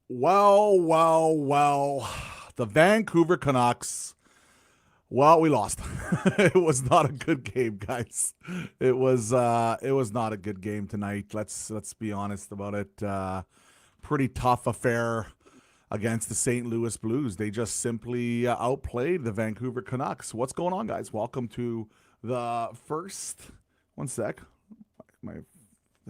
Well. The Vancouver Canucks. Well, we lost. It was not a good game, guys. It was not a good game tonight. Let's be honest about it. Pretty tough affair against the St. Louis Blues. They just simply outplayed the Vancouver Canucks. What's going on, guys? Welcome to the first. One sec. My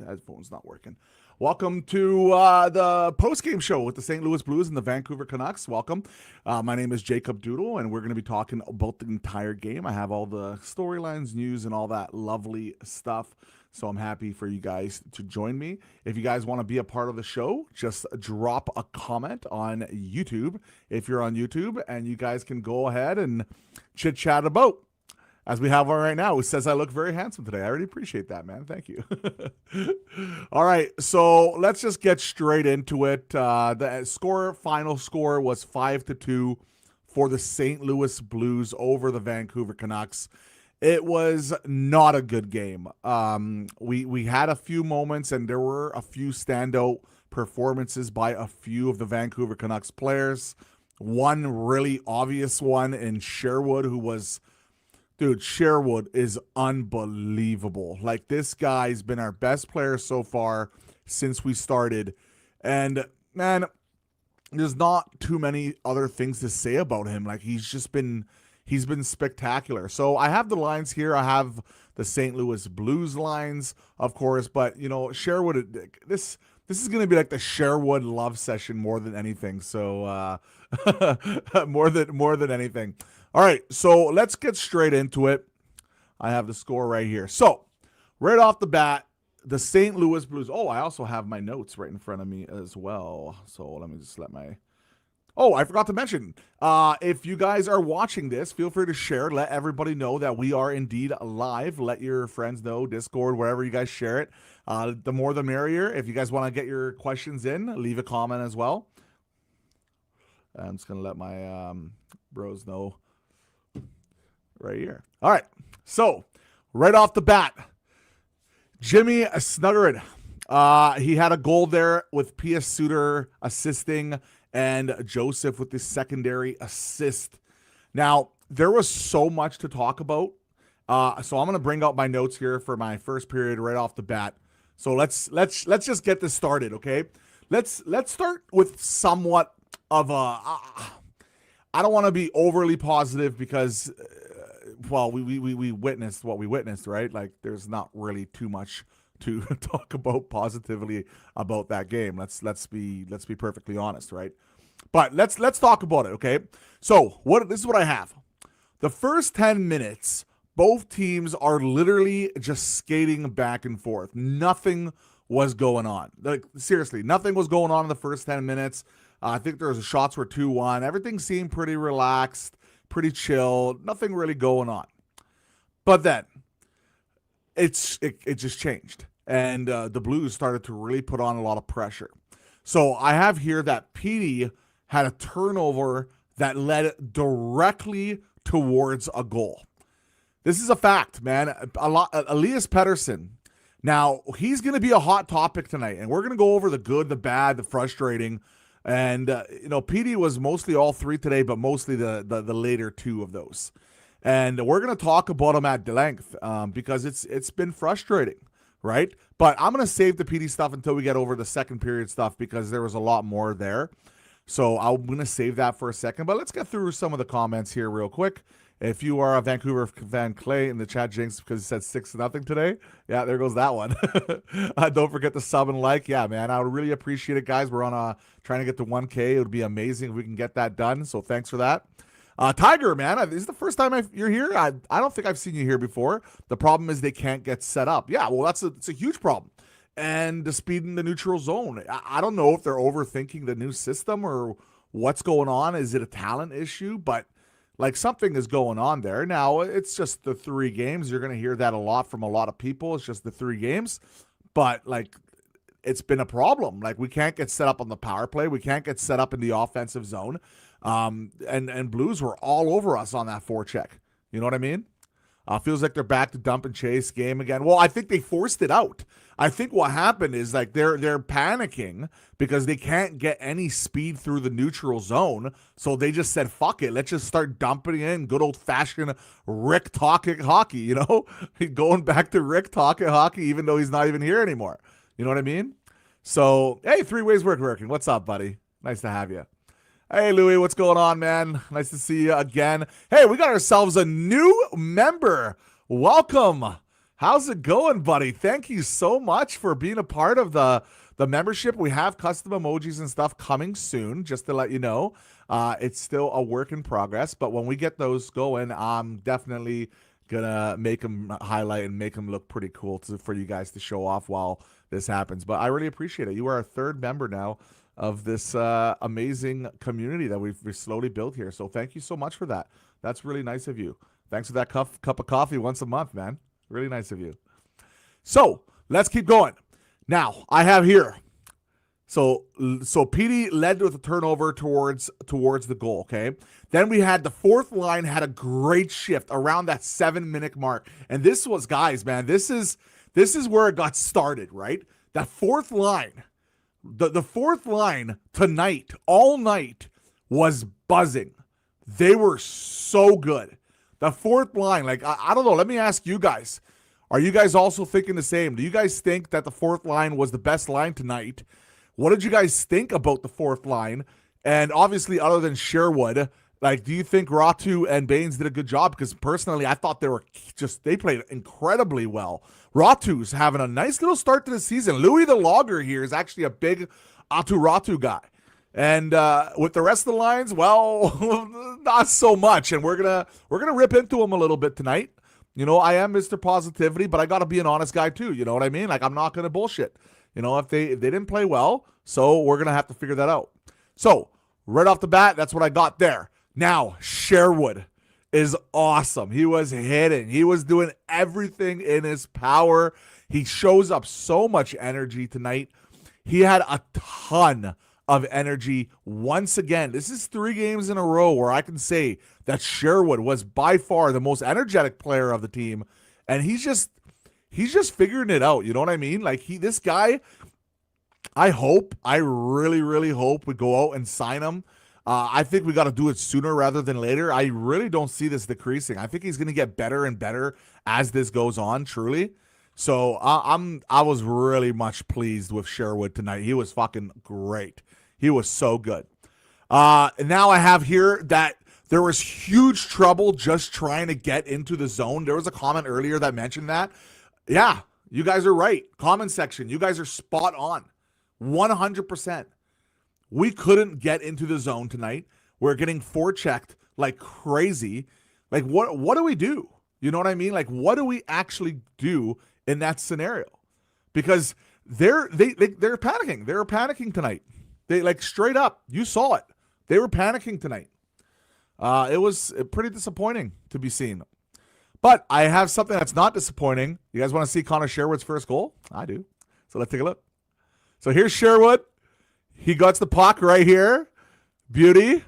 headphone's not working. Welcome to the post-game show with the St. Louis Blues and the Vancouver Canucks. Welcome. My name is Jacob Doodle, and we're going to be talking about the entire game. I have all the storylines, news, and all that lovely stuff. So I'm happy for you guys to join me. If you guys want to be a part of the show, just drop a comment on YouTube if you're on YouTube, and you guys can go ahead and chit-chat about as we have one right now, who says I look very handsome today. I really appreciate that, man. Thank you. All right, so let's just get straight into it. The final score was 5-2 for the St. Louis Blues over the Vancouver Canucks. It was not a good game. We had a few moments, and there were a few standout performances by a few of the Vancouver Canucks players. One really obvious one in Sherwood, who was... Dude, Sherwood is unbelievable. Like, this guy's been our best player so far since we started. And, man, there's not too many other things to say about him. Like, he's been spectacular. So I have the lines here. I have the St. Louis Blues lines, of course. But, you know, Sherwood, this is going to be like the Sherwood love session more than anything. So, more than anything. All right, so let's get straight into it. I have the score right here. So, right off the bat, the St. Louis Blues. Oh, I also have my notes right in front of me as well. So, let me just Oh, I forgot to mention, if you guys are watching this, feel free to share. Let everybody know that we are indeed live. Let your friends know, Discord, wherever you guys share it. The more the merrier. If you guys want to get your questions in, leave a comment as well. I'm just going to let my bros know. Right here. All right. So, right off the bat, Jimmy Snuggerud. He had a goal there with P.S. Suter assisting and Joseph with the secondary assist. Now, there was so much to talk about. So I'm going to bring out my notes here for my first period right off the bat. So let's just get this started, okay? Let's start with somewhat of a I don't want to be overly positive because well, we witnessed what we witnessed, right? Like, there's not really too much to talk about positively about that game. Let's be perfectly honest, right? But let's talk about it, okay? So this is what I have. The first 10 minutes, both teams are literally just skating back and forth. Nothing was going on. Like, seriously, nothing was going on in the first 10 minutes. I think there was shots were 2-1. Everything seemed pretty relaxed, pretty chill, nothing really going on. But then it just changed, and the Blues started to really put on a lot of pressure. So I have here that Petey had a turnover that led directly towards a goal. This is a fact, man. Elias Pettersson. Now, he's going to be a hot topic tonight, and we're going to go over the good, the bad, the frustrating. And, Petey was mostly all three today, but mostly the later two of those. And we're going to talk about them at length because it's been frustrating, right? But I'm going to save the Petey stuff until we get over the second period stuff because there was a lot more there. So I'm going to save that for a second. But let's get through some of the comments here real quick. If you are a Vancouver fan, Clay in the chat, jinx, because he said 6-0 today. Yeah, there goes that one. Don't forget to sub and like. Yeah, man, I would really appreciate it, guys. We're on trying to get to 1K. It would be amazing if we can get that done. So thanks for that. Tiger, man, this is the first time you're here. I don't think I've seen you here before. The problem is they can't get set up. Yeah, well, it's a huge problem. And the speed in the neutral zone. I don't know if they're overthinking the new system or what's going on. Is it a talent issue? But like, something is going on there. Now, it's just the 3 games. You're going to hear that a lot from a lot of people. It's just the 3 games. But, like, it's been a problem. Like, we can't get set up on the power play. We can't get set up in the offensive zone. And Blues were all over us on that forecheck. You know what I mean? Feels like they're back to dump and chase game again. Well, I think they forced it out. I think what happened is like they're panicking because they can't get any speed through the neutral zone. So they just said, fuck it. Let's just start dumping in good old fashioned Rick Tocchet hockey, you know? Going back to Rick Tocchet hockey, even though he's not even here anymore. You know what I mean? So, hey, three ways working. What's up, buddy? Nice to have you. Hey, Louie, what's going on, man? Nice to see you again. Hey, we got ourselves a new member. Welcome. How's it going, buddy? Thank you so much for being a part of the membership. We have custom emojis and stuff coming soon, just to let you know. It's still a work in progress, but when we get those going, I'm definitely going to make them highlight and make them look pretty cool for you guys to show off while this happens. But I really appreciate it. You are our third member now of this amazing community that we've slowly built here. So thank you so much for that. That's really nice of you. Thanks for that cup of coffee once a month, man. Really nice of you. So let's keep going. Now I have here. So PD led with a turnover towards the goal. Okay. Then we had the fourth line had a great shift around that 7-minute mark. And this was, guys, man, this is where it got started, right? That fourth line, the fourth line tonight, all night, was buzzing. They were so good. The fourth line, like, I don't know. Let me ask you guys. Are you guys also thinking the same? Do you guys think that the fourth line was the best line tonight? What did you guys think about the fourth line? And obviously, other than Sherwood, like, do you think Ratu and Baines did a good job? Because personally, I thought they played incredibly well. Ratu's having a nice little start to the season. Louis the Logger here is actually a big Ratu guy. And with the rest of the lines, well, not so much. And we're gonna rip into them a little bit tonight. You know, I am Mr. Positivity, but I got to be an honest guy too. You know what I mean? Like, I'm not gonna bullshit. You know, if they didn't play well, so we're gonna have to figure that out. So right off the bat, that's what I got there. Now Sherwood is awesome. He was hitting. He was doing everything in his power. He shows up so much energy tonight. He had a ton of energy once again. This is 3 games in a row where I can say that Sherwood was by far the most energetic player of the team, and he's just figuring it out. You know what I mean? Like, this guy, I really, really hope we go out and sign him. I think we got to do it sooner rather than later. I really don't see this decreasing. I think he's going to get better and better as this goes on, truly. So I was really much pleased with Sherwood tonight. He was fucking great. He was so good. And now I have here that there was huge trouble just trying to get into the zone. There was a comment earlier that mentioned that. Yeah, you guys are right. Comment section, you guys are spot on. 100%. We couldn't get into the zone tonight. We're getting forechecked like crazy. Like, what do we do? You know what I mean? Like, what do we actually do in that scenario? Because they're panicking. They were panicking tonight. They, like, straight up, you saw it. They were panicking tonight. It was pretty disappointing to be seen. But I have something that's not disappointing. You guys want to see Connor Sherwood's first goal? I do. So let's take a look. So here's Sherwood. He gets the puck right here. Beauty.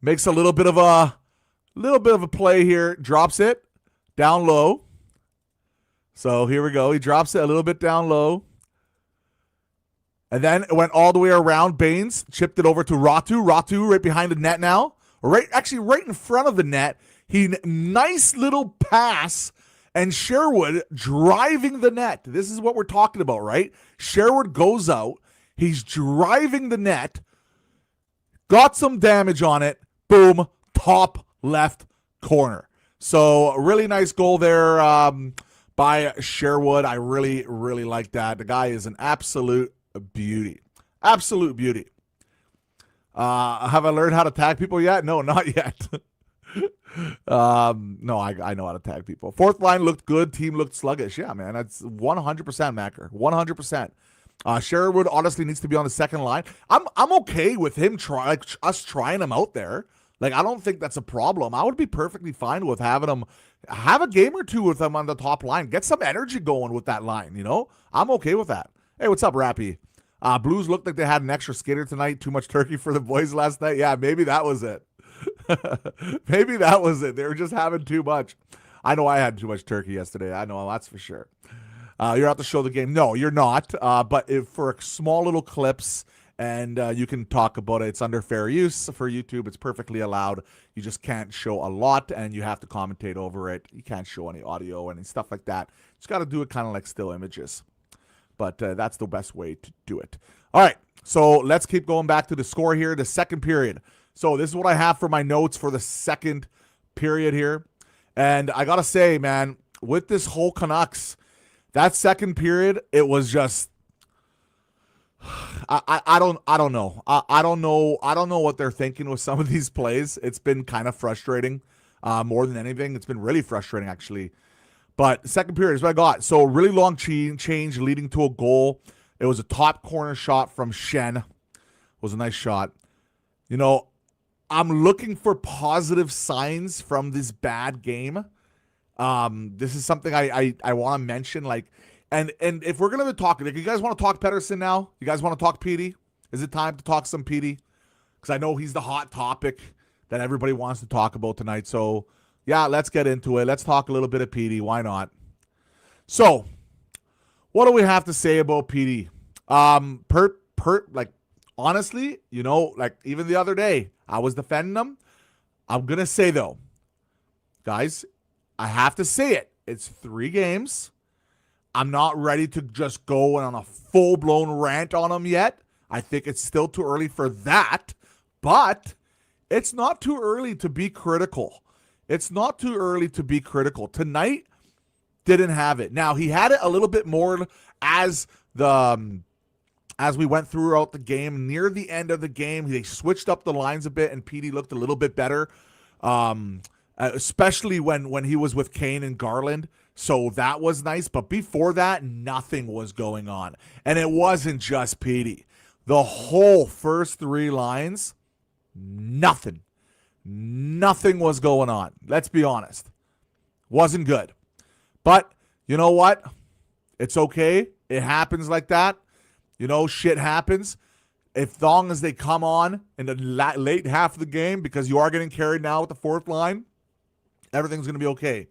Makes a little bit of a play here. Drops it down low. So here we go. He drops it a little bit down low. And then it went all the way around. Baines chipped it over to Ratu. Ratu right behind the net now. Right in front of the net. Nice little pass. And Sherwood driving the net. This is what we're talking about, right? Sherwood goes out. He's driving the net. Got some damage on it. Boom. Top left corner. So really nice goal there by Sherwood. I really, really like that. The guy is an absolute beauty. Absolute beauty. Have I learned how to tag people yet? No, not yet. No, I know how to tag people. Fourth line looked good. Team looked sluggish. Yeah, man. That's 100% Macker. 100%. Sherwood honestly needs to be on the second line. I'm okay with him us trying him out there. Like, I don't think that's a problem. I would be perfectly fine with having him have a game or two with him on the top line. Get some energy going with that line, you know? I'm okay with that. Hey, what's up, Rappy? Blues looked like they had an extra skater tonight. Too much turkey for the boys last night. Yeah, maybe that was it. Maybe that was it. They were just having too much. I know I had too much turkey yesterday. I know that's for sure. You're out to show the game. No, you're not. But if for small little clips, and you can talk about it. It's under fair use for YouTube. It's perfectly allowed. You just can't show a lot, and you have to commentate over it. You can't show any audio and stuff like that. Just got to do it kind of like still images. But that's the best way to do it. All right, so let's keep going back to the score here. The second period. So this is what I have for my notes for the second period here. And I got to say, man, with this whole Canucks, that second period, it was just, I don't know. I don't know what they're thinking with some of these plays. It's been kind of frustrating, more than anything. It's been really frustrating, actually. But second period is what I got. So really long change leading to a goal. It was a top corner shot from Shen. It was a nice shot. You know, I'm looking for positive signs from this bad game. This is something I want to mention. Like, and if we're gonna be talking, like, you guys want to talk Pettersson now? You guys want to talk Petey? Is it time to talk some Petey? Because I know he's the hot topic that everybody wants to talk about tonight. So yeah, let's get into it. Let's talk a little bit of Petey. Why not? So, what do we have to say about Petey? Like, honestly, you know, like even the other day, I was defending him. I'm gonna say though, guys, I have to say it. It's 3 games. I'm not ready to just go on a full-blown rant on him yet. I think it's still too early for that, but it's not too early to be critical. It's not too early to be critical. Tonight didn't have it. Now, he had it a little bit more as we went throughout the game. Near the end of the game, they switched up the lines a bit, and Petey looked a little bit better, especially when he was with Kane and Garland. So that was nice. But before that, nothing was going on. And it wasn't just Petey. The whole first 3 lines, nothing. Nothing was going on. Let's be honest. Wasn't good. But you know what? It's okay. It happens like that. You know, shit happens. As long as they come on in the late half of the game, because you are getting carried now with the 4th line, everything's going to be okay.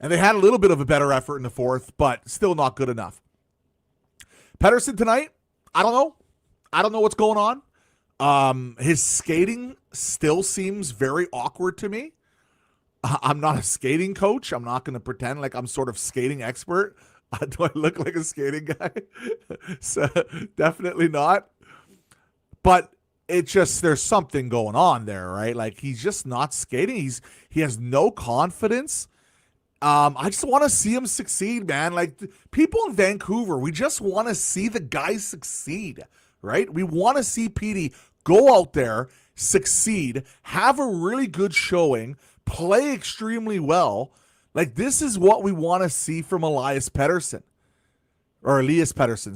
And they had a little bit of a better effort in the 4th, but still not good enough. Pettersson tonight, I don't know. I don't know what's going on. His skating still seems very awkward to me. I'm not a skating coach. I'm not going to pretend like I'm sort of skating expert. Do I look like a skating guy? So, definitely not. But it just, there's something going on there, right? Like, he's just not skating. He has no confidence. I just want to see him succeed, man. Like, people in Vancouver, we just want to see the guy succeed, right? We want to see Petey go out there, succeed, have a really good showing, play extremely well. Like, this is what we want to see from Elias Pettersson.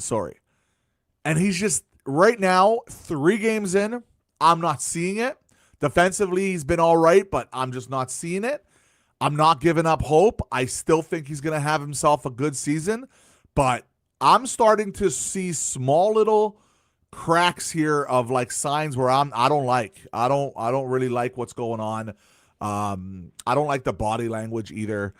Sorry. And he's just, right now, 3 games in, I'm not seeing it. Defensively, he's been all right, but I'm just not seeing it. I'm not giving up hope. I still think he's going to have himself a good season, but I'm starting to see small little cracks here of like signs where I don't really like what's going on. I don't like the body language either.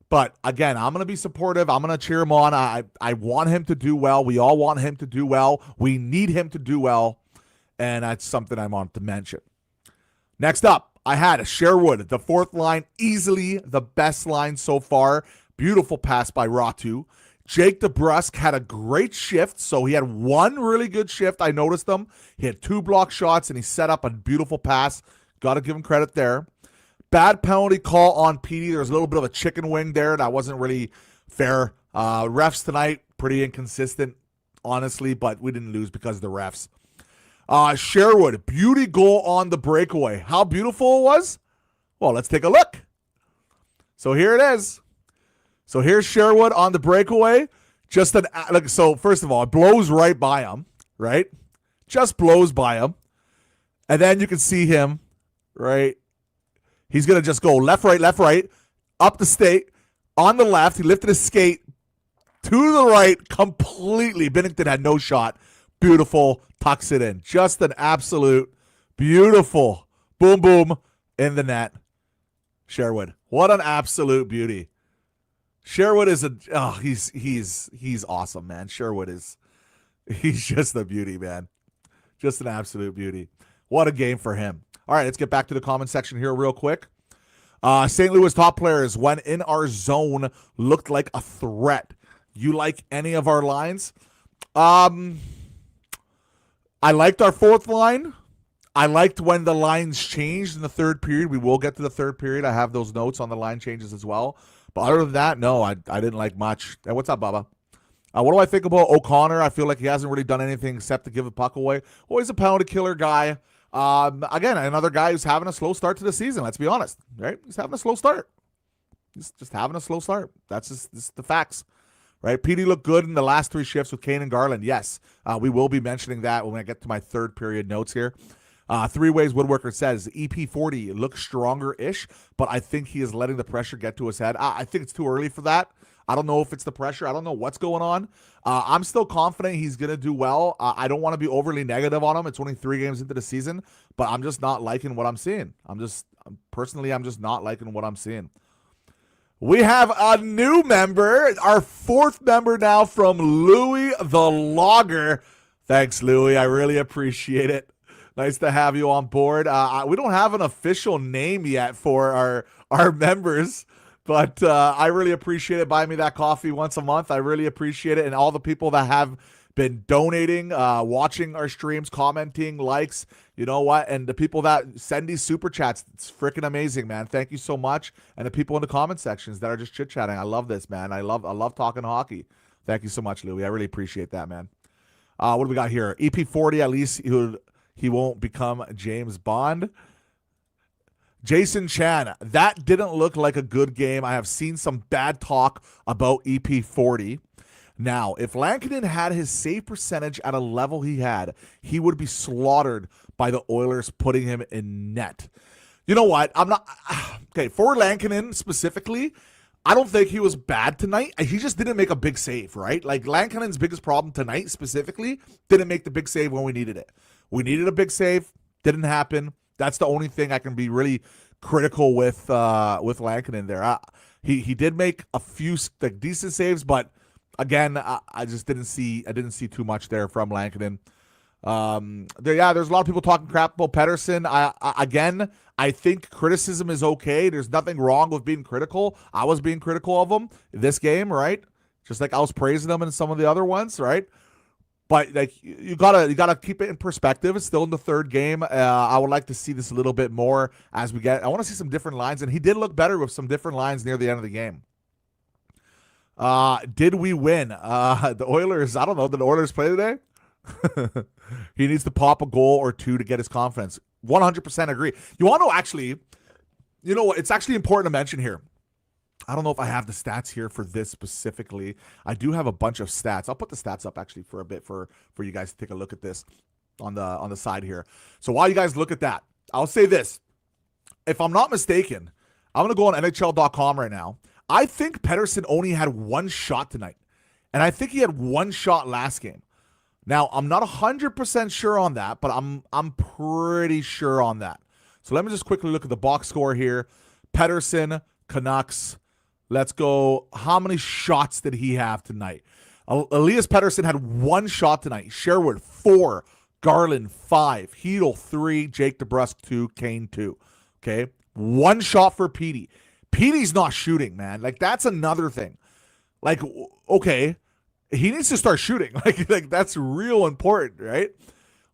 But again, I'm going to be supportive. I'm going to cheer him on. I want him to do well. We all want him to do well. We need him to do well. And that's something I want to mention. Next up, I had a Sherwood, the 4th line, easily the best line so far. Beautiful pass by Ratu. Jake DeBrusk had a great shift, so he had 1 really good shift. I noticed him. He had 2 block shots, and he set up a beautiful pass. Got to give him credit there. Bad penalty call on Petey. There's a little bit of a chicken wing there. That wasn't really fair. Refs tonight, pretty inconsistent, honestly, but we didn't lose because of the refs. Sherwood, beauty goal on the breakaway. How beautiful it was? Well, let's take a look. So here it is. So here's Sherwood on the breakaway. So first of all, it blows right by him, right? Just blows by him. And then you can see him, right? He's going to just go left, right, up the skate, on the left. He lifted his skate to the right completely. Binnington had no shot. Beautiful. Tucks it in. Just an absolute beautiful boom, boom in the net. Sherwood. What an absolute beauty. Sherwood is he's awesome, man. Sherwood is he's just a beauty, man. Just an absolute beauty. What a game for him. All right, let's get back to the comment section here real quick. St. Louis top players, when in our zone, looked like a threat. You like any of our lines? I liked our fourth line. I liked when the lines changed in the third period. We will get to the third period. I have those notes on the line changes as well. But other than that, no, I didn't like much. Hey, what's up, Bubba? What do I think about O'Connor? I feel like he hasn't really done anything except to give the puck away. Well, he's a penalty killer guy. Again, another guy who's having a slow start to the season. Let's be honest, right? He's having a slow start. He's just having a slow start. That's just the facts, right? PD looked good in the last 3 shifts with Kane and Garland. Yes, we will be mentioning that when I get to my third period notes here. Three Ways Woodworker says EP40 looks stronger-ish, but I think he is letting the pressure get to his head. I think it's too early for that. I don't know if it's the pressure. I don't know what's going on. I'm still confident he's going to do well. I don't want to be overly negative on him. It's only 3 games into the season, but I'm just not liking what I'm seeing. I'm just not liking what I'm seeing. We have a new member, our 4th member now from Louis the Logger. Thanks, Louis. I really appreciate it. Nice to have you on board. We don't have an official name yet for our members, but I really appreciate it. Buying me that coffee once a month. I really appreciate it. And all the people that have been donating, watching our streams, commenting, likes, you know what? And the people that send these super chats, it's freaking amazing, man. Thank you so much. And the people in the comment sections that are just chit-chatting. I love this, man. I love talking hockey. Thank you so much, Louis. I really appreciate that, man. What do we got here? EP40, at least he won't become James Bond. Jason Chan, that didn't look like a good game. I have seen some bad talk about EP40. Now, if Lankinen had his save percentage at a level he had, he would be slaughtered by the Oilers putting him in net. You know what? Okay, for Lankinen specifically, I don't think he was bad tonight. He just didn't make a big save, right? Like, Lankinen's biggest problem tonight specifically didn't make the big save when we needed it. We needed a big save. Didn't happen. That's the only thing I can be really critical with Lankinen there. He did make a few decent saves, but again, I just didn't see too much there from Lankinen. There's a lot of people talking crap about Pettersson. I think criticism is okay. There's nothing wrong with being critical. I was being critical of him this game, right? Just like I was praising him in some of the other ones, right? But like you gotta keep it in perspective. It's still in the 3rd game. I would like to see this a little bit more as we get. I want to see some different lines, and he did look better with some different lines near the end of the game. Did we win? The Oilers. I don't know. Did the Oilers play today? He needs to pop a goal or 2 to get his confidence. 100% agree. You want to actually, you know what? It's actually important to mention here. I don't know if I have the stats here for this specifically. I do have a bunch of stats. I'll put the stats up actually for a bit for you guys to take a look at this on the side here. So while you guys look at that, I'll say this. If I'm not mistaken, I'm going to go on NHL.com right now. I think Pettersson only had 1 shot tonight. And I think he had 1 shot last game. Now, I'm not 100% sure on that, but I'm pretty sure on that. So let me just quickly look at the box score here. Pettersson, Canucks. Let's go. How many shots did he have tonight? Elias Pettersson had 1 shot tonight. Sherwood, 4. Garland, 5. Hedl, 3. Jake DeBrusk, 2. Kane, 2. Okay? 1 shot for Petey. Petey's not shooting, man. Like, that's another thing. Like, okay, he needs to start shooting. Like that's real important, right?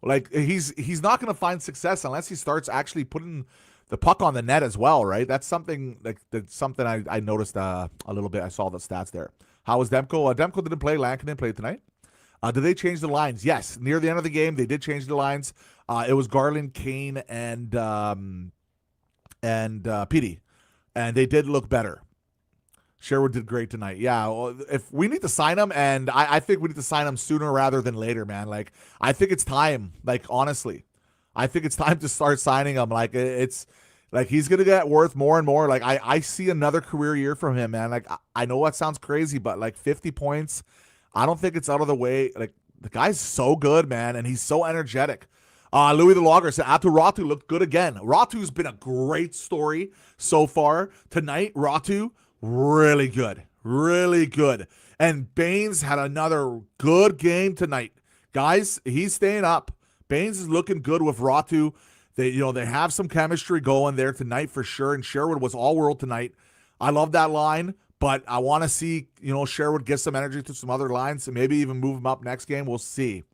Like, he's not going to find success unless he starts actually putting the puck on the net as well, right? That's something I noticed a little bit. I saw the stats there. How was Demko? Demko didn't play. Lankinen played tonight. Did they change the lines? Yes. Near the end of the game, they did change the lines. It was Garland, Kane, and Petey. And they did look better. Sherwood did great tonight. Yeah, well, if we need to sign him, and I think we need to sign him sooner rather than later, man. Like, I think it's time. Like, honestly, I think it's time to start signing him. Like, it's like he's gonna get worth more and more. Like, I see another career year from him, man. Like, I know that sounds crazy, but like 50 points, I don't think it's out of the way. Like, the guy's so good, man, and he's so energetic. Louis the Logger said Atu Ratu looked good again. Ratu's been a great story so far. Tonight, Ratu, really good. Really good. And Baines had another good game tonight. Guys, he's staying up. Baines is looking good with Ratu. They have some chemistry going there tonight for sure. And Sherwood was all world tonight. I love that line, but I want to see, Sherwood get some energy to some other lines and maybe even move him up next game. We'll see.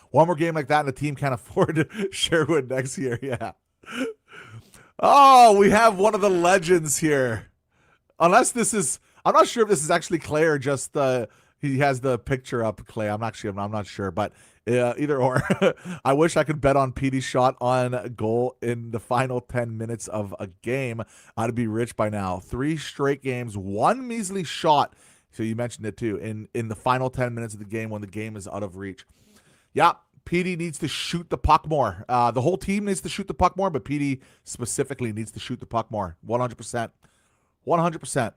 One more game like that and the team can't afford Sherwood next year. Yeah. Oh, we have one of the legends here. Unless this is, I'm not sure if this is actually Clay or just he has the picture up, Clay. I'm not sure, but either or. I wish I could bet on Petey's shot on goal in the final 10 minutes of a game. I'd be rich by now. 3 straight games, 1 measly shot. So you mentioned it too, in the final 10 minutes of the game when the game is out of reach. Yeah, Petey needs to shoot the puck more. The whole team needs to shoot the puck more, but Petey specifically needs to shoot the puck more. 100%. 100%.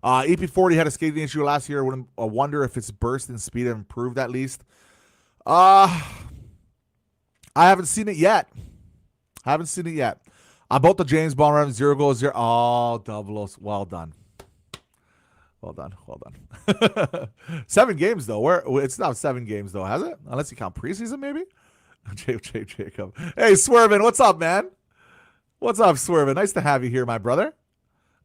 EP40 had a skating issue last year. I wonder if its burst and speed have improved at least. I haven't seen it yet. About the James Bond run, 0 goals, 0. Oh, double. Well done. 7 games, though. It's not 7 games, though, has it? Unless you count preseason, maybe? Jacob. Hey, Swervin, what's up, man? What's up, Swervin? Nice to have you here, my brother.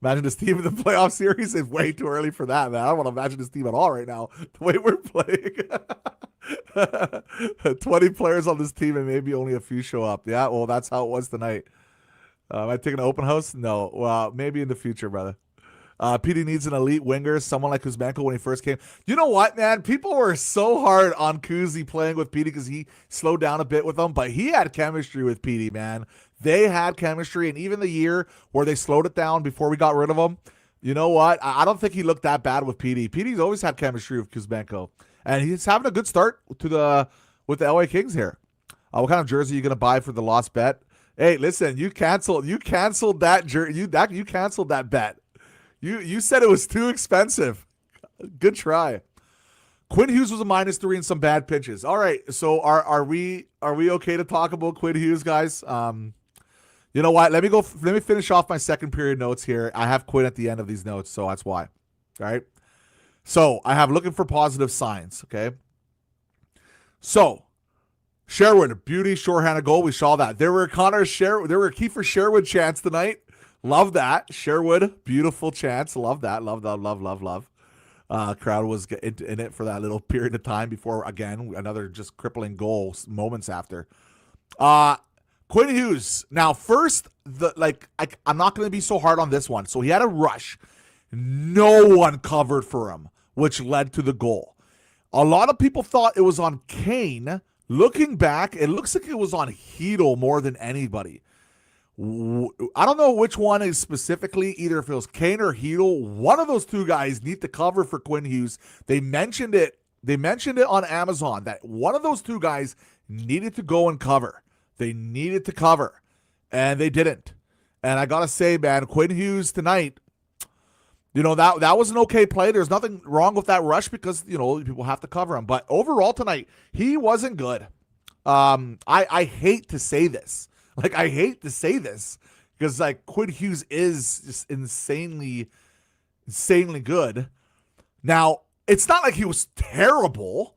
Imagine this team in the playoff series. It's way too early for that, man. I don't want to imagine this team at all right now, the way we're playing. 20 players on this team and maybe only a few show up. Yeah, well, that's how it was tonight. Am I taking an open house? No. Well, maybe in the future, brother. PD needs an elite winger, someone like Kuzmenko when he first came. You know what, man? People were so hard on Kuzi playing with PD because he slowed down a bit with them, but he had chemistry with PD, man. They had chemistry, and even the year where they slowed it down before we got rid of him, you know what? I don't think he looked that bad with PD. PD's always had chemistry with Kuzmenko, and he's having a good start with the LA Kings here. What kind of jersey are you going to buy for the lost bet? Hey, listen, you canceled that jersey. You canceled that bet. You said it was too expensive. Good try. Quinn Hughes was a -3 and some bad pitches. All right, so are we okay to talk about Quinn Hughes, guys? You know what? Let me finish off my second period notes here. I have Quinn at the end of these notes, so that's why. All right. So I have looking for positive signs. Okay. So Sherwood, beauty, shorthanded goal. We saw that. There were Kiefer Sherwood chants tonight. Love that. Sherwood, beautiful chance. Love that. Love. Crowd was in it for that little period of time before, again, another just crippling goal moments after. Quinn Hughes. Now, first, I'm not going to be so hard on this one. So he had a rush. No one covered for him, which led to the goal. A lot of people thought it was on Kane. Looking back, it looks like it was on Hedel more than anybody. I don't know which one is specifically, either if it was Kane or Hedel. One of those two guys need to cover for Quinn Hughes. They mentioned it on Amazon that one of those two guys needed to go and cover. They needed to cover, and they didn't. And I got to say, man, Quinn Hughes tonight, that was an okay play. There's nothing wrong with that rush because, people have to cover him. But overall tonight, he wasn't good. I hate to say this. I hate to say this because, Quinn Hughes is just insanely good. Now, it's not like he was terrible.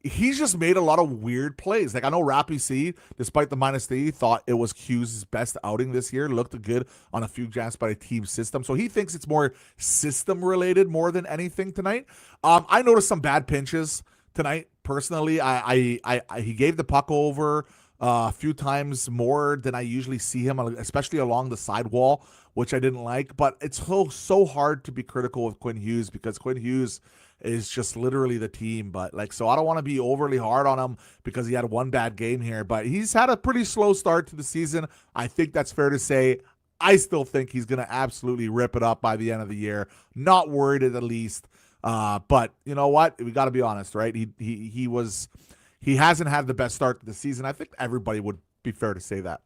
He's just made a lot of weird plays. I know Rappy C, despite the -3, thought it was Hughes' best outing this year. Looked good on a few jams by the team system. So he thinks it's more system-related more than anything tonight. I noticed some bad pinches tonight, personally. He gave the puck over a few times more than I usually see him, especially along the sidewall, which I didn't like. But it's so hard to be critical of Quinn Hughes because Quinn Hughes is just literally the team. But so I don't want to be overly hard on him because he had one bad game here. But he's had a pretty slow start to the season. I think that's fair to say. I still think he's going to absolutely rip it up by the end of the year. Not worried at the least. But you know what? We got to be honest, right? He hasn't had the best start to the season. I think everybody would be fair to say that.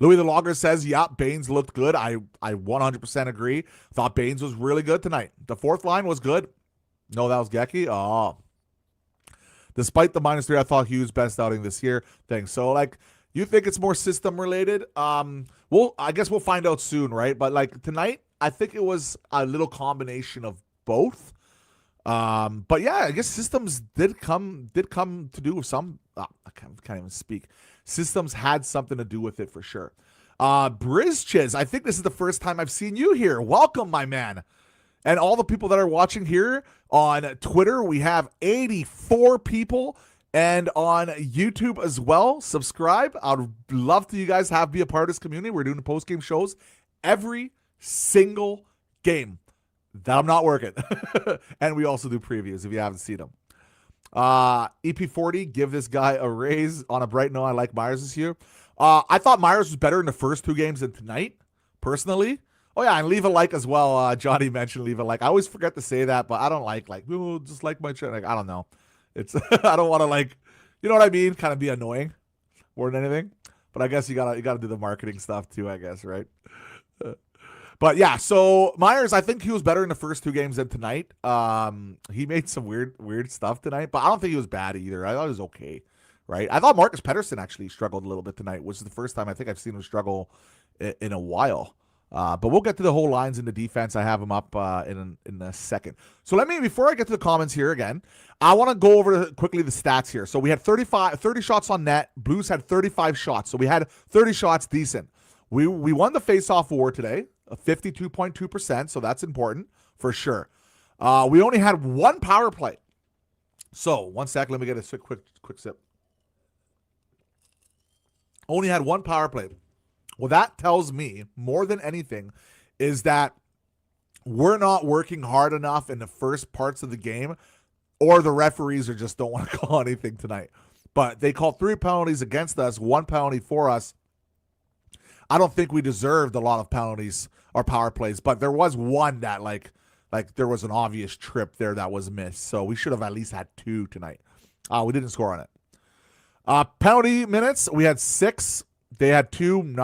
Louis the Logger says, yeah, Baines looked good. I 100% agree. Thought Baines was really good tonight. The fourth line was good. No, that was Gecky. Oh. Despite the -3, I thought Hughes' best outing this year. Thing. So, like, you think it's more system related? I guess we'll find out soon, right? But like tonight, I think it was a little combination of both. But yeah, I guess systems did come to do with some. I can't even speak. Systems had something to do with it for sure. Brizchiz, I think this is the first time I've seen you here. Welcome, my man. And all the people that are watching here on Twitter, we have 84 people. And on YouTube as well, subscribe. I'd love to you guys be a part of this community. We're doing the post-game shows every single game that I'm not working. And we also do previews if you haven't seen them. EP40, give this guy a raise. On a bright note, I like Myers this year. I thought Myers was better in the first 2 games than tonight, personally. Oh, yeah, and leave a like as well. Johnny mentioned leave a like. I always forget to say that, but I don't like, just like my channel. Like, I don't know. It's I don't want to, like, you know what I mean? Kind of be annoying more than anything. But I guess you gotta do the marketing stuff too, I guess, right? But yeah, so Myers, I think he was better in the first 2 games than tonight. He made some weird stuff tonight, but I don't think he was bad either. I thought he was okay, right? I thought Marcus Pettersson actually struggled a little bit tonight, which is the first time I think I've seen him struggle in a while. But we'll get to the whole lines in the defense. I have them up in a second. So before I get to the comments here again, I want to go over quickly the stats here. So we had 30 shots on net. Blues had 35 shots. So we had 30 shots, decent. We won the face-off war today, 52.2%. So that's important for sure. We only had 1 power play. So 1 sec, let me get a quick sip. Only had 1 power play. Well, that tells me more than anything is that we're not working hard enough in the first parts of the game, or the referees just don't want to call anything tonight. But they called 3 penalties against us, 1 penalty for us. I don't think we deserved a lot of penalties or power plays, but there was one that like there was an obvious trip there that was missed. So we should have at least had 2 tonight. We didn't score on it. Penalty minutes, we had 6. They had 2.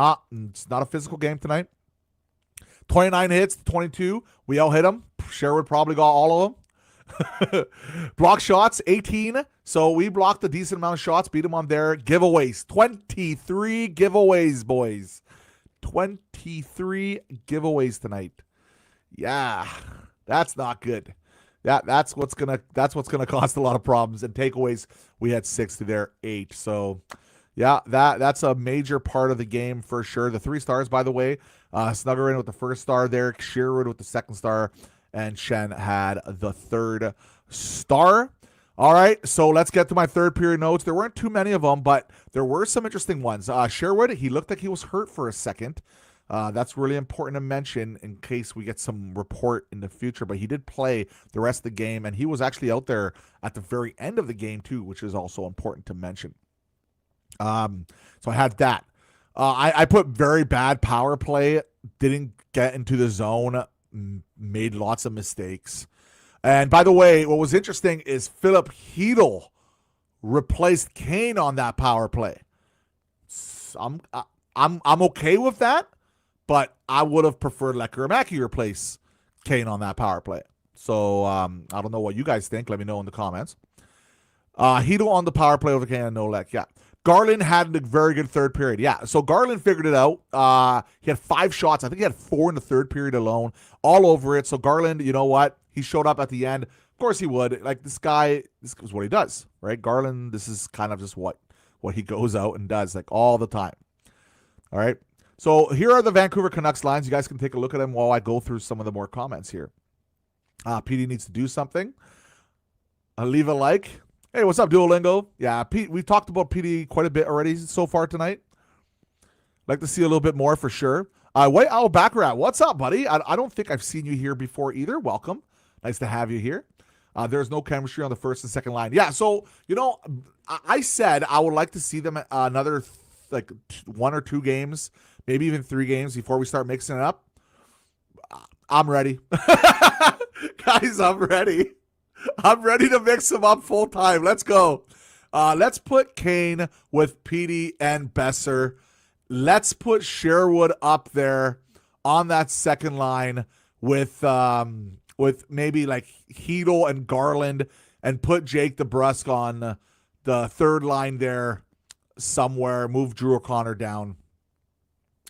It's not a physical game tonight. 29 hits, 22. We all hit them. Sherwood probably got all of them. Block shots, 18. So we blocked a decent amount of shots, beat them on their giveaways. 23 giveaways, boys. 23 giveaways tonight. Yeah, that's not good. That's what's gonna cause a lot of problems. And takeaways, we had 6 to their 8. So yeah, that's a major part of the game for sure. The 3 stars, by the way, Snugger in with the 1st star there, Sherwood with the 2nd star, and Shen had the 3rd star. All right, so let's get to my 3rd period notes. There weren't too many of them, but there were some interesting ones. Sherwood, he looked like he was hurt for a second. That's really important to mention in case we get some report in the future, but he did play the rest of the game, and he was actually out there at the very end of the game too, which is also important to mention. So I had that. I put very bad power play, didn't get into the zone, made lots of mistakes. And by the way, what was interesting is Philip Hedl replaced Kane on that power play. I'm okay with that, but I would have preferred Lekkerimaki replace Kane on that power play. So I don't know what you guys think. Let me know in the comments. Hedl on the power play over Kane and Nolek. Yeah. Garland had a very good 3rd period. Yeah, so Garland figured it out. He had 5 shots. I think he had 4 in the 3rd period alone, all over it. So Garland, you know what? He showed up at the end. Of course he would. Like, this guy, this is what he does, right? Garland, this is kind of just what he goes out and does, like, all the time. All right? So here are the Vancouver Canucks lines. You guys can take a look at them while I go through some of the more comments here. PD needs to do something. Leave a like. Hey, what's up, Duolingo? Yeah, Pete, we've talked about PD quite a bit already so far tonight. Like to see a little bit more for sure. White Owl Backrat, what's up, buddy? I don't think I've seen you here before either. Welcome. Nice to have you here. There's no chemistry on the 1st and 2nd line. Yeah, so, I said I would like to see them another, 1 or 2 games, maybe even 3 games before we start mixing it up. I'm ready. Guys, I'm ready. I'm ready to mix them up full time. Let's go. Let's put Kane with Petey and Besser. Let's put Sherwood up there on that 2nd line with maybe like Hedl and Garland and put Jake DeBrusk on the third line there somewhere. Move Drew O'Connor down.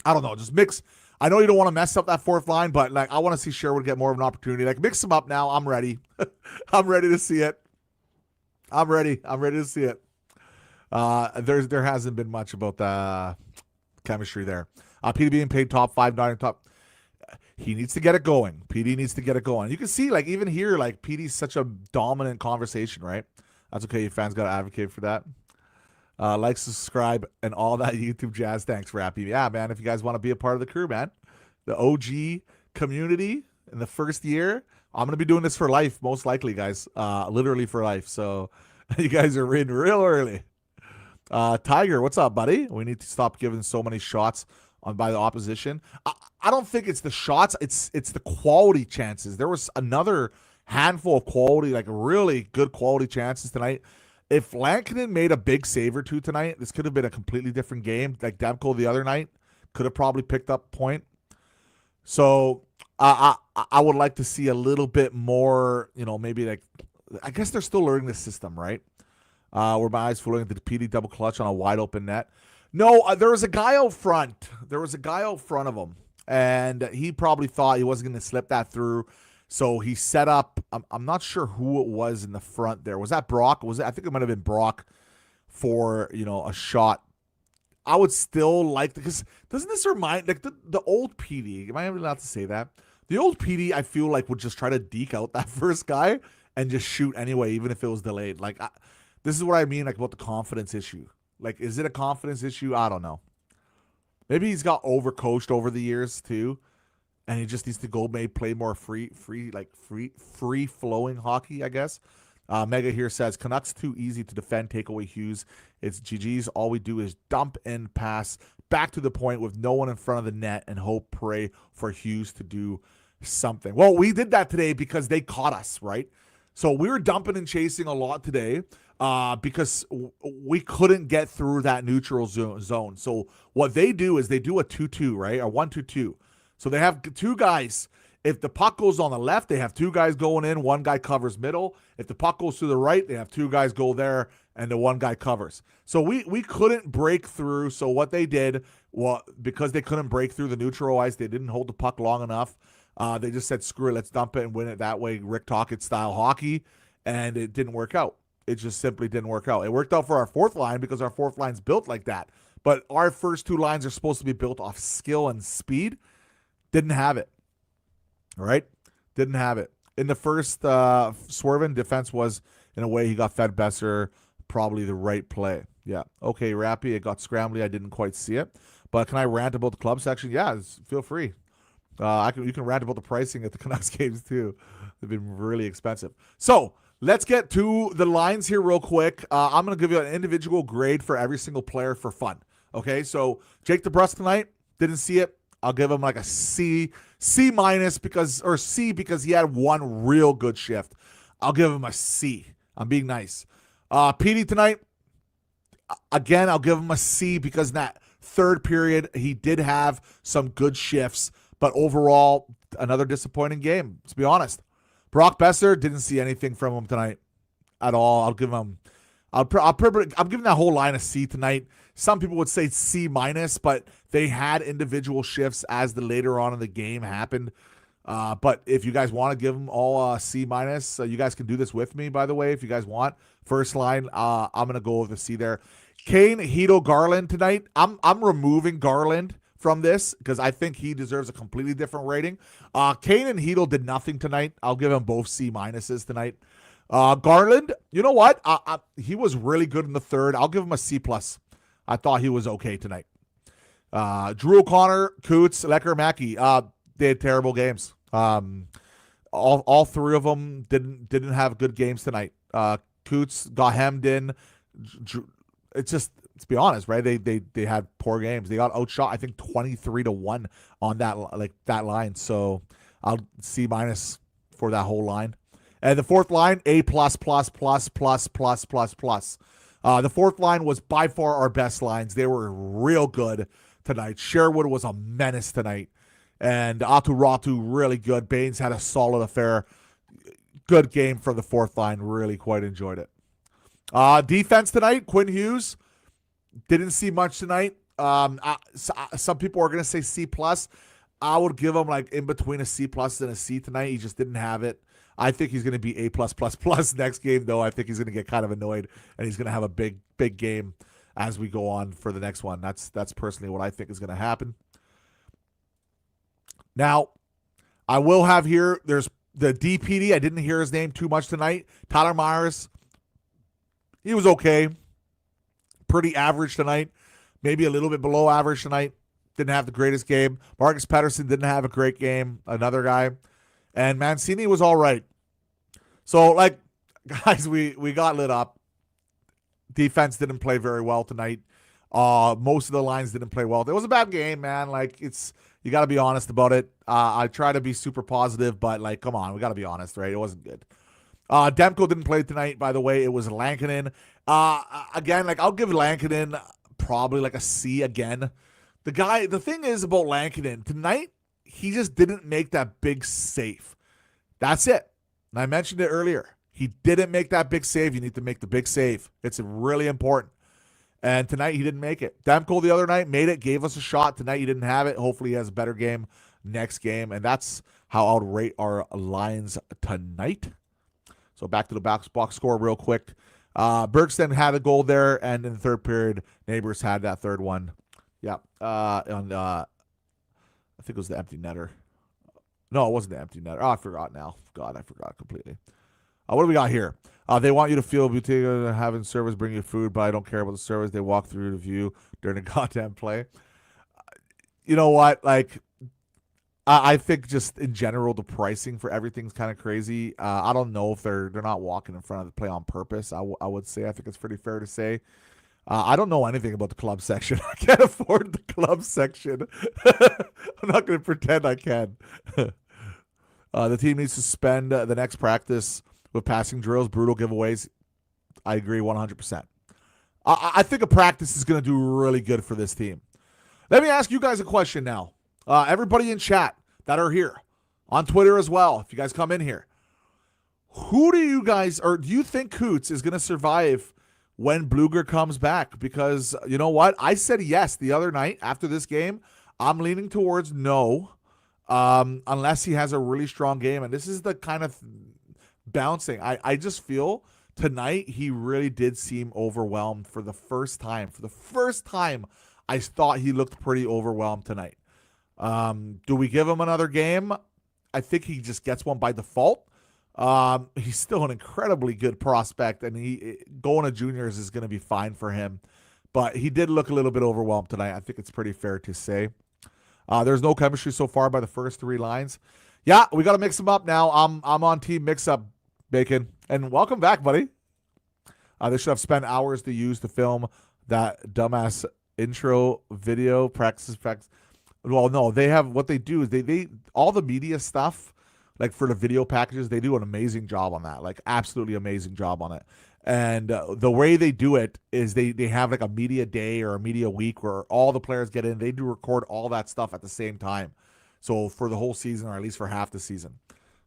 I don't know. Just mix. I know you don't want to mess up that fourth line, but like I want to see Sherwood get more of an opportunity. Like mix them up now. I'm ready. I'm ready to see it. I'm ready to see it. There hasn't been much about the chemistry there. PD being paid top 5, not in top. He needs to get it going. PD needs to get it going. You can see, like, even here, like, PD's such a dominant conversation, right? That's okay. You fans got to advocate for that. Like, subscribe, and all that YouTube jazz. Thanks, Rappy. Yeah, man, if you guys want to be a part of the crew, man, the OG community in the first year, I'm going to be doing this for life, most likely, guys. Literally for life. So you guys are in real early. Tiger, what's up, buddy? We need to stop giving so many shots on by the opposition. I don't think it's the shots. It's the quality chances. There was another handful of quality, like really good quality chances tonight. If Lankinen made a big save or two tonight, this could have been a completely different game. Like Demko the other night could have probably picked up a point. So I would like to see a little bit more, maybe like, I guess they're still learning the system, right? Where my eyes fooling the PD double clutch on a wide open net. No, there was a guy out front. There was a guy out front of him, and he probably thought he wasn't going to slip that through. So he set up. I'm not sure who it was in the front there. Was that Brock? I think it might have been Brock for a shot. I would still like because doesn't this remind like the old PD? Am I even allowed to say that? The old PD, I feel like would just try to deke out that first guy and just shoot anyway, even if it was delayed. Like this is what I mean, like about the confidence issue. Like, is it a confidence issue? I don't know. Maybe he's got overcoached over the years too, and he just needs to go play more free flowing hockey, I guess. Mega here says Canucks too easy to defend. Take away Hughes. It's GG's. All we do is dump and pass back to the point with no one in front of the net and pray for Hughes to do something. Well, we did that today because they caught us, right? So we were dumping and chasing a lot today. Because we couldn't get through that neutral zone. So what they do is they do a 2-2, right? Or 1-2-2. So they have two guys. If the puck goes on the left, they have two guys going in. One guy covers middle. If the puck goes to the right, they have two guys go there, and the one guy covers. So we couldn't break through. So what they did, because they couldn't break through the neutral ice, they didn't hold the puck long enough. They just said, screw it, let's dump it and win it that way, Rick Tocchet style hockey, and it didn't work out. It just simply didn't work out. It worked out for our fourth line because our fourth line's built like that. But our first two lines are supposed to be built off skill and speed. Didn't have it. All right? Didn't have it. In the first, Swervin defense was, in a way, he got fed Besser, probably the right play. Yeah. Okay, Rappy, it got scrambly. I didn't quite see it. But can I rant about the club section? Yeah, feel free. You can rant about the pricing at the Canucks games, too. They've been really expensive. So, let's get to the lines here real quick. I'm going to give you an individual grade for every single player for fun. Okay, so Jake DeBrusk tonight, didn't see it. I'll give him like a C minus because he had one real good shift. I'll give him a C. I'm being nice. PD tonight, again, I'll give him a C because in that third period, he did have some good shifts, but overall, another disappointing game, to be honest. Brock Besser, didn't see anything from him tonight at all. I'm giving that whole line a C tonight. Some people would say C minus, but they had individual shifts as the later on in the game happened. But if you guys want to give them all a C minus, you guys can do this with me, by the way, if you guys want. First line, I'm going to go with a C there. Kane, Hito, Garland tonight. I'm removing Garland from this because I think he deserves a completely different rating. Kane and Hedel did nothing tonight. I'll give them both C minuses tonight. Garland, you know what? He was really good in the third. I'll give him a C plus. I thought he was okay tonight. Drew O'Connor, Coots, Lecker, Mackey, they had terrible games. All three of them didn't have good games tonight. Coots got hemmed in. It's just, let's be honest, right? They had poor games. They got outshot, I think 23-1 on that line. So I'll C minus for that whole line. And the fourth line, A plus plus plus plus plus plus plus. The fourth line was by far our best lines. They were real good tonight. Sherwood was a menace tonight. And Atu Ratu really good. Baines had a solid affair. good game from the fourth line. Really quite enjoyed it. Defense tonight, Quinn Hughes. Didn't see much tonight. Some people are going to say C+. I would give him like in between a C+ and a C tonight. He just didn't have it. I think he's going to be A+++ next game, though. I think he's going to get kind of annoyed, and he's going to have a big game as we go on for the next one. That's personally what I think is going to happen. Now, I will have here, there's the DPD. I didn't hear his name too much tonight. Tyler Myers, he was okay. Pretty average tonight. Maybe a little bit below average tonight. Didn't have the greatest game. Marcus Pettersson didn't have a great game. Another guy. And Mancini was all right. So, like, guys, we got lit up. Defense didn't play very well tonight. Most of the lines didn't play well. It was a bad game, man. Like, you got to be honest about it. I try to be super positive, but, like, come on. We got to be honest, right? It wasn't good. Demko didn't play tonight, by the way. It was Lankinen. Again, like, I'll give Lankinen probably like a C again. The thing is about Lankinen, tonight, he just didn't make that big save. That's it. And I mentioned it earlier. He didn't make that big save. You need to make the big save. It's really important. And tonight, he didn't make it. Demko the other night made it, gave us a shot. Tonight, he didn't have it. Hopefully, he has a better game next game. And that's how I would rate our lines tonight. So back to the box score real quick. Bergsten had a goal there, and in the third period, Neighbors had that third one. Yeah. I think it was the empty netter. No, it wasn't the empty netter. Oh, I forgot now. God, I forgot completely. What do we got here? They want you to feel boutique having service bring you food, but I don't care about the service. They walk through the view during the goddamn play. You know what? Like, I think just in general, the pricing for everything's kind of crazy. I don't know if they're not walking in front of the play on purpose. I would say. I think it's pretty fair to say. I don't know anything about the club section. I can't afford the club section. I'm not going to pretend I can. The team needs to spend the next practice with passing drills, brutal giveaways. I agree 100%. I think a practice is going to do really good for this team. Let me ask you guys a question now. Everybody in chat that are here, on Twitter as well, if you guys come in here. Who do you guys, or do you think Coots is going to survive when Bluger comes back? Because you know what? I said yes the other night after this game. I'm leaning towards no, unless he has a really strong game. And this is the kind of bouncing. I just feel tonight he really did seem overwhelmed for the first time. For the first time, I thought he looked pretty overwhelmed tonight. Do we give him another game? I think he just gets one by default. He's still an incredibly good prospect, and going to juniors is going to be fine for him. But he did look a little bit overwhelmed tonight. I think it's pretty fair to say. There's no chemistry so far by the first three lines. Yeah, we got to mix them up now. I'm on team mix-up, Bacon. And welcome back, buddy. They should have spent hours to use to film that dumbass intro video practice. Well, no, they have what they do is they all the media stuff, like for the video packages, they do an amazing job on that, like absolutely amazing job on it. And the way they do it is they have like a media day or a media week where all the players get in. They do record all that stuff at the same time. So for the whole season, or at least for half the season.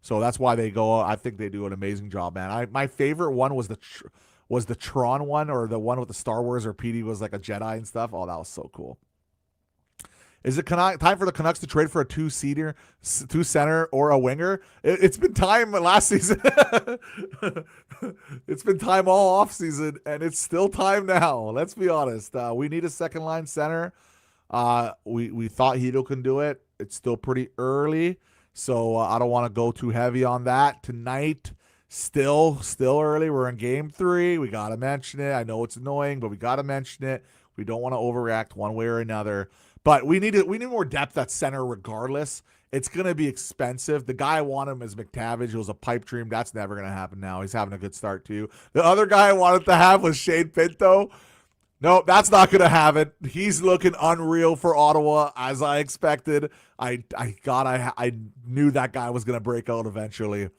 So that's why they go. I think they do an amazing job, man. My favorite one was the Tron one, or the one with the Star Wars, or PD was like a Jedi and stuff. Oh, that was so cool. Is it time for the Canucks to trade for a two center, or a winger? It's been time last season. It's been time all off season, and it's still time now. Let's be honest. We need a second line center. We thought Hito can do it. It's still pretty early, so I don't want to go too heavy on that tonight. Still early. We're in game 3. We got to mention it. I know it's annoying, but we got to mention it. We don't want to overreact one way or another. But we need more depth at center regardless. It's going to be expensive. The guy I want him is McTavish. It was a pipe dream. That's never going to happen now. He's having a good start too. The other guy I wanted to have was Shane Pinto. No, that's not going to happen. He's looking unreal for Ottawa, as I expected. I knew that guy was going to break out eventually.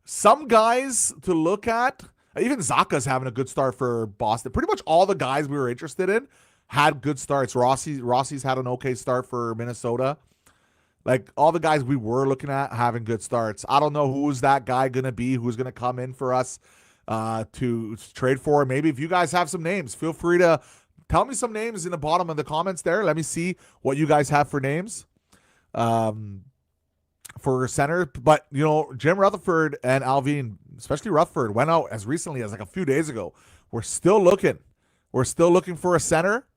Some guys to look at, even Zaka's having a good start for Boston. Pretty much all the guys we were interested in had good starts. Rossi's had an okay start for Minnesota. Like all the guys we were looking at having good starts. I don't know who's that guy going to be, who's going to come in for us to trade for. Maybe if you guys have some names, feel free to tell me some names in the bottom of the comments there. Let me see what you guys have for names for center. But, you know, Jim Rutherford and Alvin, especially Rutherford, went out as recently as like a few days ago. We're still looking. We're still looking for a center.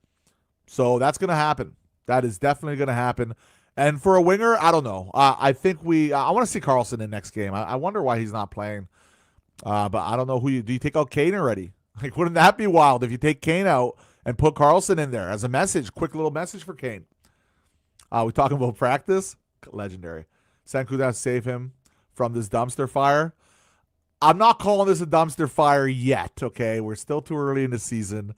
So that's going to happen. That is definitely going to happen. And for a winger, I don't know. I think I want to see Carlson in next game. I wonder why he's not playing. But I don't know do you take out Kane already? Like, wouldn't that be wild if you take Kane out and put Carlson in there as a message, quick little message for Kane? We talking about practice? Legendary. Sanku to save him from this dumpster fire. I'm not calling this a dumpster fire yet, okay? We're still too early in the season.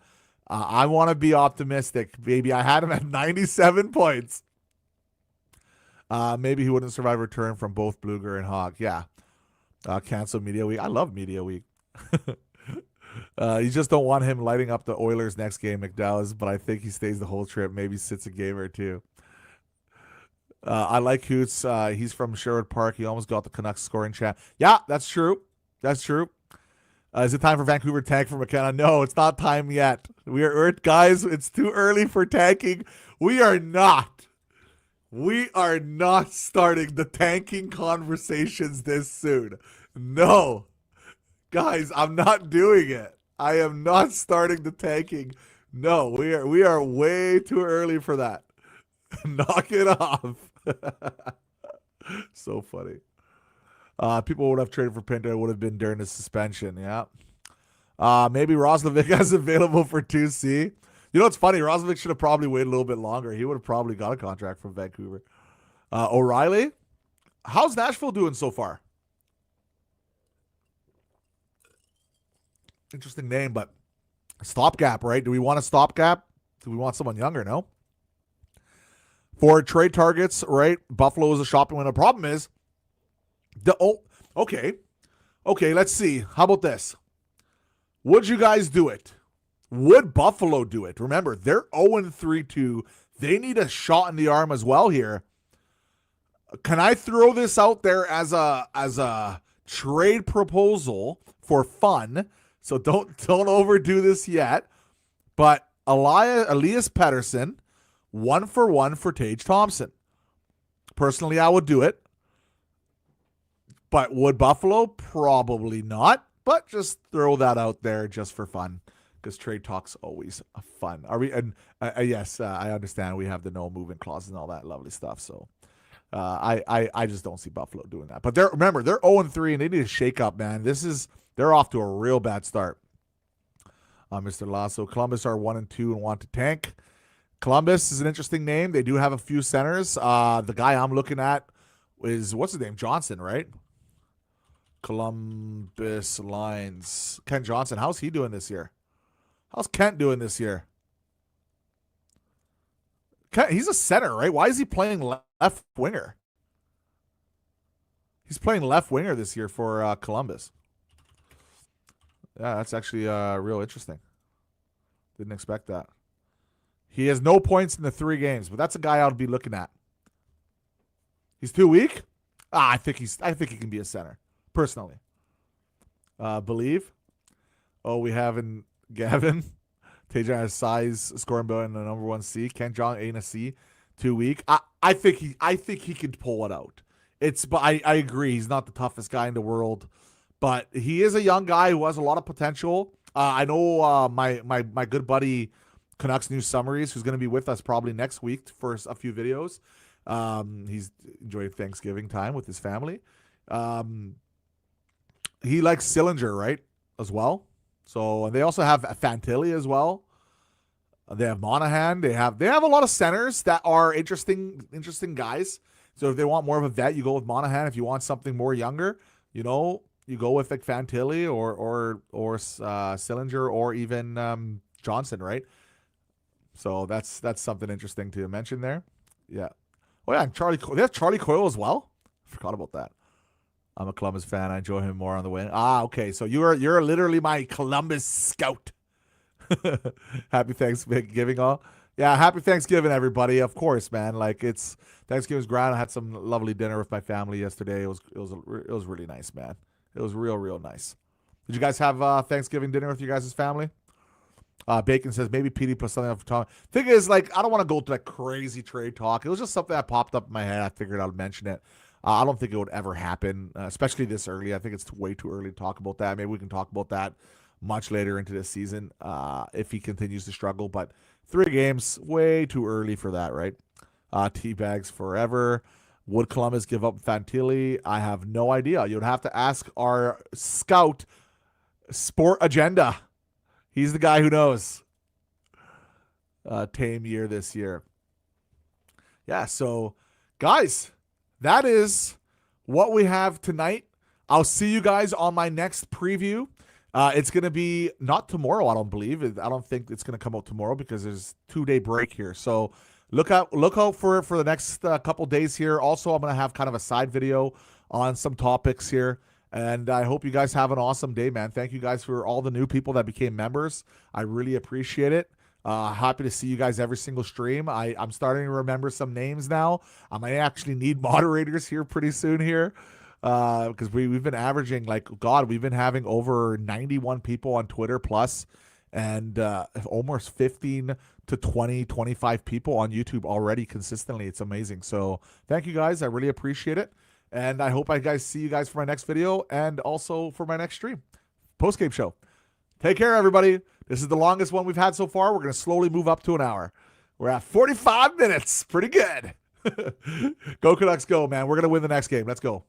I want to be optimistic. Maybe I had him at 97 points. Maybe he wouldn't survive return from both Bluger and Hogg. Yeah. Cancel Media Week. I love Media Week. You just don't want him lighting up the Oilers next game, McDowell's, but I think he stays the whole trip. Maybe sits a game or two. I like Hoots. He's from Sherwood Park. He almost got the Canucks scoring chat. Yeah, that's true. That's true. Is it time for Vancouver tank for McKenna? No, it's not time yet. We're guys, it's too early for tanking. We are not starting the tanking conversations this soon. No. Guys, I'm not doing it. I am not starting the tanking. No, we are way too early for that. Knock it off. So funny. People would have traded for Pinto. It would have been during the suspension. Yeah. Maybe Roslovic is available for 2C. You know what's funny? Roslovic should have probably waited a little bit longer. He would have probably got a contract from Vancouver. O'Reilly. How's Nashville doing so far? Interesting name, but stopgap, right? Do we want a stopgap? Do we want someone younger? No. For trade targets, right? Buffalo is a shopping window. The problem is, okay, let's see. How about this? Would you guys do it? Would Buffalo do it? Remember, they're 0-3-2. They need a shot in the arm as well here. Can I throw this out there as a trade proposal for fun? So don't overdo this yet. But Elias Pettersson, 1-for-1 for Tage Thompson. Personally, I would do it. But would Buffalo? Probably not. But just throw that out there just for fun, because trade talk's always fun. Are we? And yes, I understand we have the no movement clause and all that lovely stuff. So I just don't see Buffalo doing that. But they're 0-3 and they need a shake up, man. They're off to a real bad start. Mr. Lasso, Columbus are 1-2 and want to tank. Columbus is an interesting name. They do have a few centers. The guy I'm looking at is, what's his name? Johnson, right? Columbus Lines. Kent Johnson. How's he doing this year? How's Kent doing this year? Kent, he's a center, right? Why is he playing left winger? He's playing left winger this year for Columbus. Yeah, that's actually real interesting. Didn't expect that. He has no points in the 3 games, but that's a guy I would be looking at. He's too weak? I think he can be a center, personally. Believe. Oh, we have in Gavin. Tajan has size, scoring ability in the number 1 C. Ken John ain't a C. Too weak. I think he could pull it out. But I agree, he's not the toughest guy in the world. But he is a young guy who has a lot of potential. I know my good buddy Canucks News Summaries, who's going to be with us probably next week for a few videos. He's enjoying Thanksgiving time with his family. He likes Sillinger, right, as well. So, and they also have Fantilli as well. They have Monahan. They have a lot of centers that are interesting guys. So if they want more of a vet, you go with Monahan. If you want something more younger, you go with like Fantilli or Sillinger or even Johnson, right? So that's something interesting to mention there. Yeah. Oh yeah, and they have Charlie Coyle as well. Forgot about that. I'm a Columbus fan. I enjoy him more on the win. Okay. So you're literally my Columbus scout. Happy Thanksgiving all. Yeah, happy Thanksgiving, everybody. Of course, man. Like it's Thanksgiving's grand. I had some lovely dinner with my family yesterday. It was really nice, man. It was real nice. Did you guys have Thanksgiving dinner with your guys' family? Bacon says maybe PD put something up for Tom. Thing is, like, I don't want to go to that crazy trade talk. It was just something that popped up in my head. I figured I'd mention it. I don't think it would ever happen, especially this early. I think it's way too early to talk about that. Maybe we can talk about that much later into this season if he continues to struggle. But 3 games, way too early for that, right? Teabags forever. Would Columbus give up Fantilli? I have no idea. You'd have to ask our scout, Sport Agenda. He's the guy who knows. Tame year this year. Yeah, so guys, that is what we have tonight. I'll see you guys on my next preview. It's going to be not tomorrow, I don't believe. I don't think it's going to come out tomorrow because there's 2-day break here. So look out for the next couple days here. Also, I'm going to have kind of a side video on some topics here. And I hope you guys have an awesome day, man. Thank you guys for all the new people that became members. I really appreciate it. Happy to see you guys every single stream. I'm starting to remember some names now. I might actually need moderators here pretty soon here because we've been averaging, like, God, we've been having over 91 people on Twitter plus and almost 15 to 20, 25 people on YouTube already consistently. It's amazing. So thank you guys. I really appreciate it. And I hope see you guys for my next video and also for my next stream, post-game show. Take care, everybody. This is the longest one we've had so far. We're going to slowly move up to an hour. We're at 45 minutes. Pretty good. Go Canucks, go, man. We're going to win the next game. Let's go.